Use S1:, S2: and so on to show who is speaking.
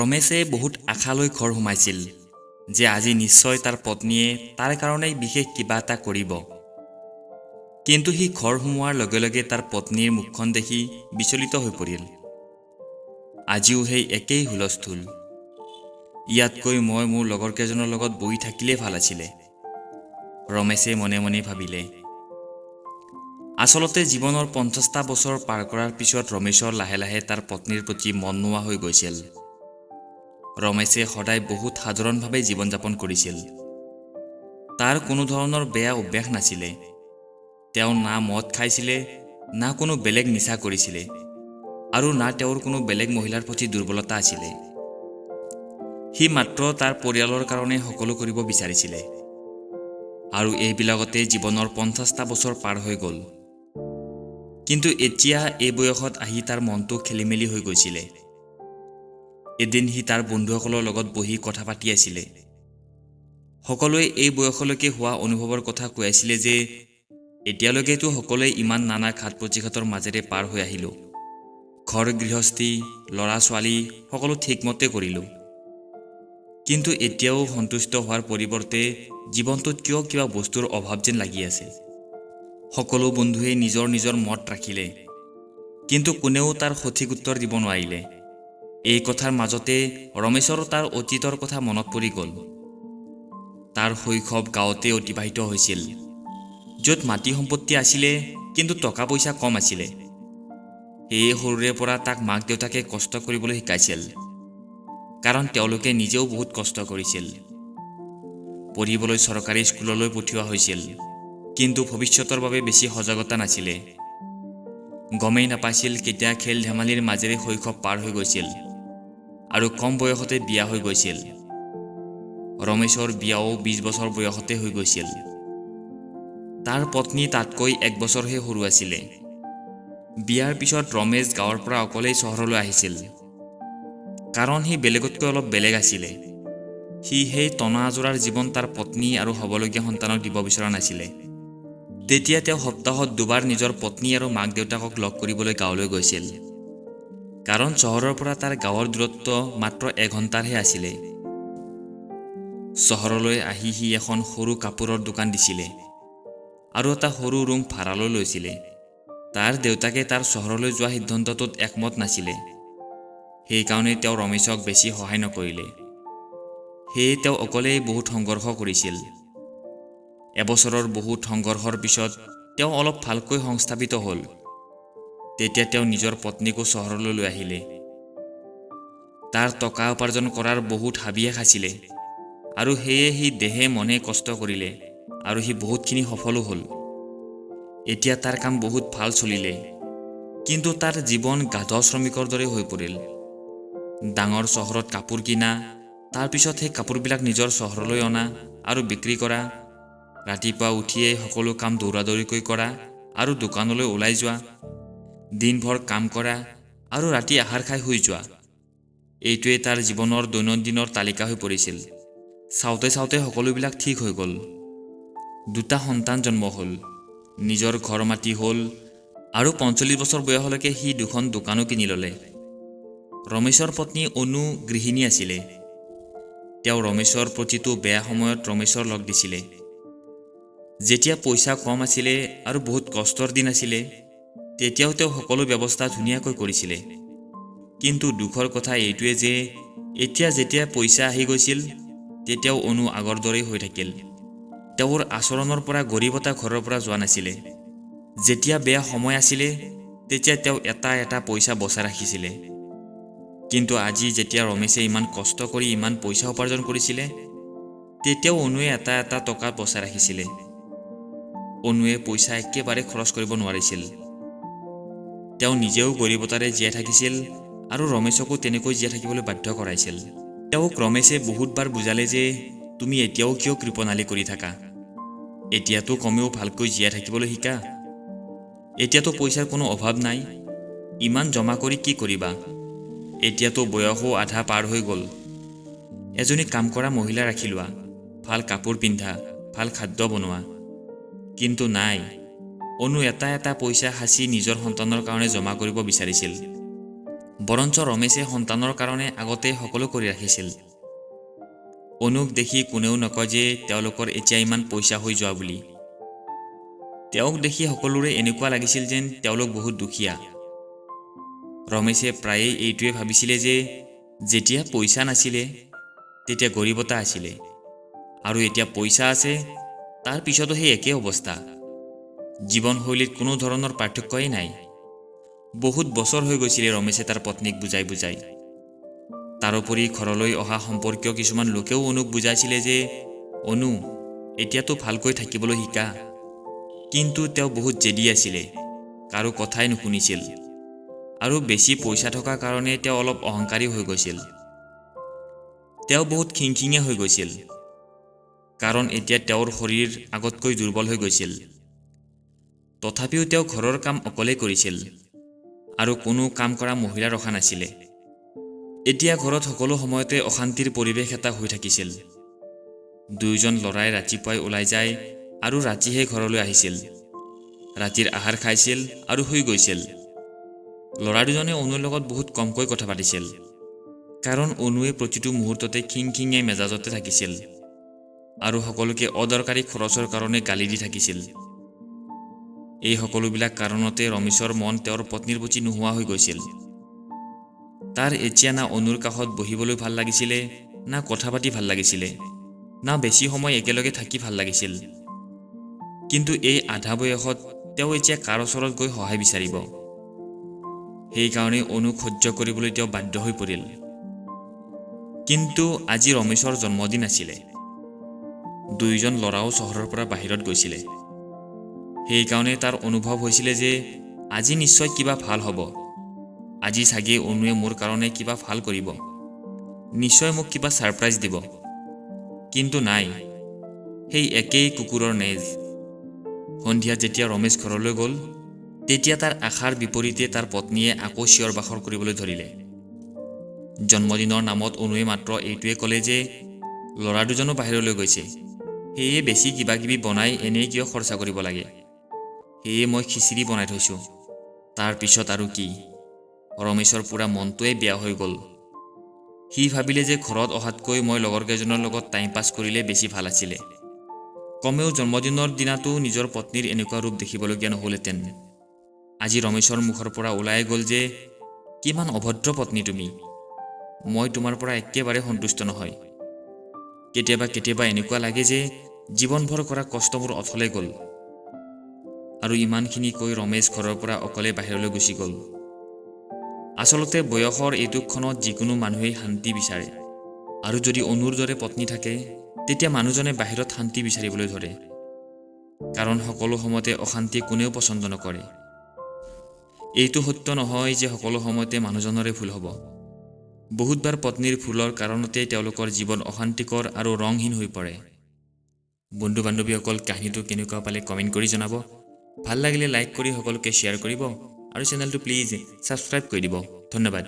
S1: ৰমেশে বহুত আশালৈ ঘৰ সোমাইছিল যে আজি নিশ্চয় তাৰ পত্নীয়ে তাৰ কাৰণেই বিশেষ কিবা এটা কৰিব। কিন্তু সি ঘৰ সোমোৱাৰ লগে লগে তাৰ পত্নীৰ মুখখন দেখি বিচলিত হৈ পৰিল। আজিও সেই একেই হুলস্থুল। ইয়াতকৈ মই মোৰ লগৰ কেইজনৰ লগত বহি থাকিলেই ভাল আছিলে, ৰমেশে মনে মনে ভাবিলে। আচলতে জীৱনৰ 50টা বছৰ পাৰ কৰাৰ পিছত ৰমেশৰ লাহে লাহে তাৰ পত্নীৰ প্ৰতি মন নোহোৱা হৈ গৈছিল। ৰমেশে সদায় বহুত সাধাৰণভাৱে জীৱন যাপন কৰিছিল। তাৰ কোনো ধৰণৰ বেয়া অভ্যাস নাছিলে। তেওঁ না মদ খাইছিলে, না কোনো বেলেগ নিচা কৰিছিলে, আৰু না তেওঁৰ কোনো বেলেগ মহিলাৰ প্ৰতি দুৰ্বলতা আছিলে। সি মাত্ৰ তাৰ পৰিয়ালৰ কাৰণে সকলো কৰিব বিচাৰিছিলে। আৰু এইবিলাকতে জীৱনৰ 50টা বছৰ পাৰ হৈ গ'ল। কিন্তু এতিয়া এই বয়সত আহি তাৰ মনটো খেলিমেলি হৈ গৈছিলে। এদিন সি তাৰ বন্ধুসকলৰ লগত বহি কথা পাতি আছিলে। সকলোৱে এই বয়সলৈকে হোৱা অনুভৱৰ কথা কৈ আছিলে যে এতিয়ালৈকেতো সকলোৱে ইমান নানা ঘাত প্ৰতিঘাতৰ মাজেৰে পাৰ হৈ আহিলোঁ। ঘৰ গৃহস্থী, ল'ৰা ছোৱালী সকলো ঠিকমতে কৰিলোঁ। কিন্তু এতিয়াও সন্তুষ্ট হোৱাৰ পৰিৱৰ্তে জীৱনটোত কিয় কিবা বস্তুৰ অভাৱ যেন লাগি আছে। সকলো বন্ধুৱে নিজৰ নিজৰ মত ৰাখিলে, কিন্তু কোনেও তাৰ সঠিক উত্তৰ দিব নোৱাৰিলে। এই কথাৰ মাজতে ৰমেশৰ তাৰ অতীতৰ কথা মনত পৰি গ'ল। তাৰ শৈশৱ গাঁৱতে অতিবাহিত হৈছিল, য'ত মাটি সম্পত্তি আছিলে কিন্তু টকা পইচা কম আছিলে। সেয়ে সৰুৰে পৰা তাক মাক দেউতাকে কষ্ট কৰিবলৈ শিকাইছিল, কাৰণ তেওঁলোকে নিজেও বহুত কষ্ট কৰিছিল। পঢ়িবলৈ চৰকাৰী স্কুললৈ পঠিওৱা হৈছিল, কিন্তু ভৱিষ্যতৰ বাবে বেছি সজাগতা নাছিলে। গমেই নাপাইছিল কেতিয়া খেল ধেমালিৰ মাজেৰে শৈশৱ পাৰ হৈ গৈছিল আৰু কম বয়সতে বিয়া হৈ গৈছিল। ৰমেশৰ বিয়াও 20 বছৰ বয়সতে হৈ গৈছিল। তাৰ পত্নী তাতকৈ 1 বছৰহে সৰু আছিলে। বিয়াৰ পিছত ৰমেশ গাঁৱৰ পৰা অকলেই চহৰলৈ আহিছিল, কাৰণ সি বেলেগতকৈ অলপ বেলেগ আছিলে। সি সেই টনা আজোৰাৰ জীৱন তাৰ পত্নী আৰু হ'বলগীয়া সন্তানক দিব বিচৰা নাছিলে। তেতিয়া তেওঁ সপ্তাহত 2 বাৰ নিজৰ পত্নী আৰু মাক দেউতাকক লগ কৰিবলৈ গাঁৱলৈ গৈছিল, কাৰণ চহৰৰ পৰা তাৰ গাঁৱৰ দূৰত্ব মাত্ৰ 1 ঘণ্টাৰহে আছিলে। চহৰলৈ আহি সি এখন সৰু কাপোৰৰ দোকান দিছিলে আৰু এটা সৰু ৰুম ভাড়ালৈ লৈছিলে। তাৰ দেউতাকে তাৰ চহৰলৈ যোৱা সিদ্ধান্তটোত একমত নাছিলে। সেইকাৰণে তেওঁ ৰমেশক বেছি সহায় নকৰিলে। সেয়ে তেওঁ অকলেই বহুত সংঘৰ্ষ কৰিছিল। এবছৰৰ বহুত সংঘৰ্ষৰ পিছত তেওঁ অলপ ভালকৈ সংস্থাপিত হ'ল। তেতিয়া তেওঁ নিজৰ পত্নীকো চহৰলৈ লৈ আহিলে। তাৰ টকা উপাৰ্জন কৰাৰ বহুত হাবিয়াস আছিলে, আৰু সেয়ে সি দেহে মনে কষ্ট কৰিলে আৰু সি বহুতখিনি সফলো হ'ল। এতিয়া তাৰ কাম বহুত ভাল চলিলে, কিন্তু তাৰ জীৱন গাধ শ্ৰমিকৰ দৰে হৈ পৰিল। ডাঙৰ চহৰত কাপোৰ কিনা, তাৰপিছত সেই কাপোৰবিলাক নিজৰ চহৰলৈ অনা আৰু বিক্ৰী কৰা, ৰাতিপুৱা উঠিয়েই সকলো কাম দৌৰাদৌৰিকৈ কৰা আৰু দোকানলৈ ওলাই যোৱা, দিনভৰ কাম কৰা আৰু ৰাতি আহাৰ খাই শুই যোৱা। এইটোৱে তাৰ জীৱনৰ দৈনন্দিনৰ তালিকা হৈ পৰিছিল। চাওঁতে চাওঁতে সকলোবিলাক ঠিক হৈ গ'ল। 2টা সন্তান জন্ম হ'ল, নিজৰ ঘৰ মাটি হ'ল, আৰু 45 বছৰ বয়সলৈকে সি 2খন দোকানো কিনি ল'লে। ৰমেশৰ পত্নী অনু গৃহিণী আছিলে। তেওঁ ৰমেশৰ প্ৰতিটো বেয়া সময়ত ৰমেশৰ লগ দিছিলে। যেতিয়া পইচা কম আছিলে আৰু বহুত কষ্টৰ দিন আছিলে, তেতিয়াও তেওঁ সকলো ব্যৱস্থা ধুনীয়াকৈ কৰিছিলে। কিন্তু দুখৰ কথা এইটোৱে যে এতিয়া যেতিয়া পইচা আহি গৈছিল, তেতিয়াও অনু আগৰ দৰেই হৈ থাকিল। তেওঁৰ আচৰণৰ পৰা গৰীবতা ঘৰৰ পৰা যোৱা নাছিলে। যেতিয়া বেয়া সময় আছিলে, তেতিয়া তেওঁ এটা পইচা বচাই ৰাখিছিলে। কিন্তু আজি যেতিয়া ৰমেশে ইমান কষ্ট কৰি ইমান পইচা উপাৰ্জন কৰিছিলে, তেতিয়াও অনুৱে এটা টকা বচাই ৰাখিছিলে। অনুৱে পইচা একেবাৰে খৰচ কৰিব নোৱাৰিছিল। তেওঁ নিজেও গৰীবতাৰে জীয়াই থাকিছিল আৰু ৰমেশকো তেনেকৈ জীয়াই থাকিবলৈ বাধ্য কৰাইছিল। তেওঁক ৰমেশে বহুতবাৰ বুজালে যে তুমি এতিয়াও কিয় কৃপণালি কৰি থাকা? এতিয়াতো কমেও ভালকৈ জীয়াই থাকিবলৈ শিকা। এতিয়াতো পইচাৰ কোনো অভাৱ নাই। ইমান জমা কৰি কি কৰিবা? এতিয়াতো বয়সো আধা পাৰ হৈ গ'ল। এজনী কাম কৰা মহিলা ৰাখি লোৱা, ভাল কাপোৰ পিন্ধা, ভাল খাদ্য বনোৱা। কিন্তু নাই, অনু এটা পইচা সাঁচি নিজৰ সন্তানৰ কাৰণে জমা কৰিব বিচাৰিছিল। বৰঞ্চ ৰমেশে সন্তানৰ কাৰণে আগতে সকলো কৰি ৰাখিছিল। অনুক দেখি কোনেও নকয় যে তেওঁলোকৰ এতিয়া ইমান পইচা হৈ যোৱা বুলি। তেওঁক দেখি সকলোৰে এনেকুৱা লাগিছিল যেন তেওঁলোক বহুত দুখীয়া। ৰমেশে প্ৰায়েই এইটোৱে ভাবিছিলে যে যেতিয়া পইচা নাছিলে তেতিয়া গৰীবতা আছিলে, আৰু এতিয়া পইচা আছে তাৰ পিছতো সেই একে অৱস্থা। জীৱনশৈলীত কোনো ধৰণৰ পাৰ্থক্যই নাই। বহুত বছৰ হৈ গৈছিলে ৰমেশে তাৰ পত্নীক বুজাই বুজাই। তাৰোপৰি ঘৰলৈ অহা সম্পৰ্কীয় কিছুমান লোকেও অনুক বুজাইছিলে যে অনু, এতিয়াতো ভালকৈ থাকিবলৈ শিকা। কিন্তু তেওঁ বহুত জেদী আছিলে, কাৰো কথাই নুশুনিছিল, আৰু বেছি পইচা থকা কাৰণে তেওঁ অলপ অহংকাৰী হৈ গৈছিল। তেওঁ বহুত খিংখিঙীয়া হৈ গৈছিল, কাৰণ এতিয়া তেওঁৰ শৰীৰ আগতকৈ দুৰ্বল হৈ গৈছিল। তথাপিও তেওঁ ঘৰৰ কাম অকলেই কৰিছিল, আৰু কোনো কাম কৰা মহিলা ৰখা নাছিলে। এতিয়া ঘৰত সকলো সময়তে অশান্তিৰ পৰিৱেশ এটা হৈ থাকিছিল। দুয়োজন ল'ৰাই ৰাতিপুৱাই ওলাই যায় আৰু ৰাতিহে ঘৰলৈ আহিছিল। ৰাতিৰ আহাৰ খাইছিল আৰু শুই গৈছিল। ল'ৰা দুজনে অনুৰ লগত বহুত কমকৈ কথা পাতিছিল, কাৰণ অনুৱে প্ৰতিটো মুহূৰ্ততে খিংখিঙীয়া মেজাজতে থাকিছিল আৰু সকলোকে অদৰকাৰী খৰচৰ কাৰণে গালি দি থাকিছিল। এই সকলোবিলাক কাৰণতে ৰমেশৰ মন তেওঁৰ পত্নীৰ প্ৰতি নোহোৱা হৈ গৈছিল। তাৰ এতিয়া না অনুৰ কাষত বহিবলৈ ভাল লাগিছিলে, না কথা পাতি ভাল লাগিছিলে, না বেছি সময় একেলগে থাকি ভাল লাগিছিল। কিন্তু এই আধা বয়সত তেওঁ এতিয়া কাৰ ওচৰত গৈ সহায় বিচাৰিব? সেইকাৰণে অনুক সহ্য কৰিবলৈ তেওঁ বাধ্য হৈ পৰিল। কিন্তু আজি ৰমেশৰ জন্মদিন আছিলে। দুয়োজন ল'ৰাও চহৰৰ পৰা বাহিৰত গৈছিলে। সেইকাৰণে তাৰ অনুভৱ হৈছিলে যে আজি নিশ্চয় কিবা ভাল হ'ব। আজি চাগে অনুৱে মোৰ কাৰণে কিবা ভাল কৰিব, নিশ্চয় মোক কিবা ছাৰপ্ৰাইজ দিব। কিন্তু নাই, সেই একেই কুকুৰৰ নেজ। সন্ধিয়া যেতিয়া ৰমেশ ঘৰলৈ গ'ল, তেতিয়া তাৰ আশাৰ বিপৰীতে তাৰ পত্নীয়ে আকৌ চিঞৰ বাখৰ কৰিবলৈ ধৰিলে। জন্মদিনৰ নামত অনুৱে মাত্ৰ এইটোৱে ক'লে যে ল'ৰা দুজনো বাহিৰলৈ গৈছে, সেয়ে বেছি কিবা কিবি বনাই এনেই কিয় খৰচা কৰিব লাগে, সেয়ে মই খিচিৰি বনাই থৈছোঁ। তাৰ পিছত আৰু কি, ৰমেশৰ পূৰা মনটোৱে বেয়া হৈ গ'ল। সি ভাবিলে যে ঘৰত অহাতকৈ মই লগৰকেইজনৰ লগত টাইম পাছ কৰিলে বেছি ভাল আছিলে। কমেও জন্মদিনৰ দিনাতো নিজৰ পত্নীৰ এনেকুৱা ৰূপ দেখিবলগীয়া নহ'লহেঁতেন। আজি ৰমেশৰ মুখৰ পৰা ওলাই গ'ল যে কিমান অভদ্ৰ পত্নী তুমি, মই তোমাৰ পৰা একেবাৰে সন্তুষ্ট নহয়। কেতিয়াবা কেতিয়াবা এনেকুৱা লাগে যে জীৱনভৰ কৰা কষ্ট মোৰ অথলে গ'ল। আৰু ইমানখিনি কৈ ৰমেশ ঘৰৰ পৰা অকলে বাহিৰলৈ গুচি গ'ল। আচলতে বয়সৰ এইটো ক্ষণত যিকোনো মানুহেই শান্তি বিচাৰে, আৰু যদি অনুৰ দৰে পত্নী থাকে তেতিয়া মানুহজনে বাহিৰত শান্তি বিচাৰিবলৈ ধৰে, কাৰণ সকলো সময়তে অশান্তি কোনেও পচন্দ নকৰে। এইটো সত্য নহয় যে সকলো সময়তে মানুহজনৰে ভুল হ'ব। বহুতবাৰ পত্নীৰ ভুলৰ কাৰণতে তেওঁলোকৰ জীৱন অশান্তিকৰ আৰু ৰংহীন হৈ পৰে। বন্ধু বান্ধৱীসকল, কাহিনীটো কেনেকুৱা পালে কমেণ্ট কৰি জনাব। ভাল লাগিলে লাইক কৰি সকলোকে শ্বেয়াৰ কৰিব, আৰু চেনেলটো প্লিজ ছাবস্ক্ৰাইব কৰি দিব। ধন্যবাদ।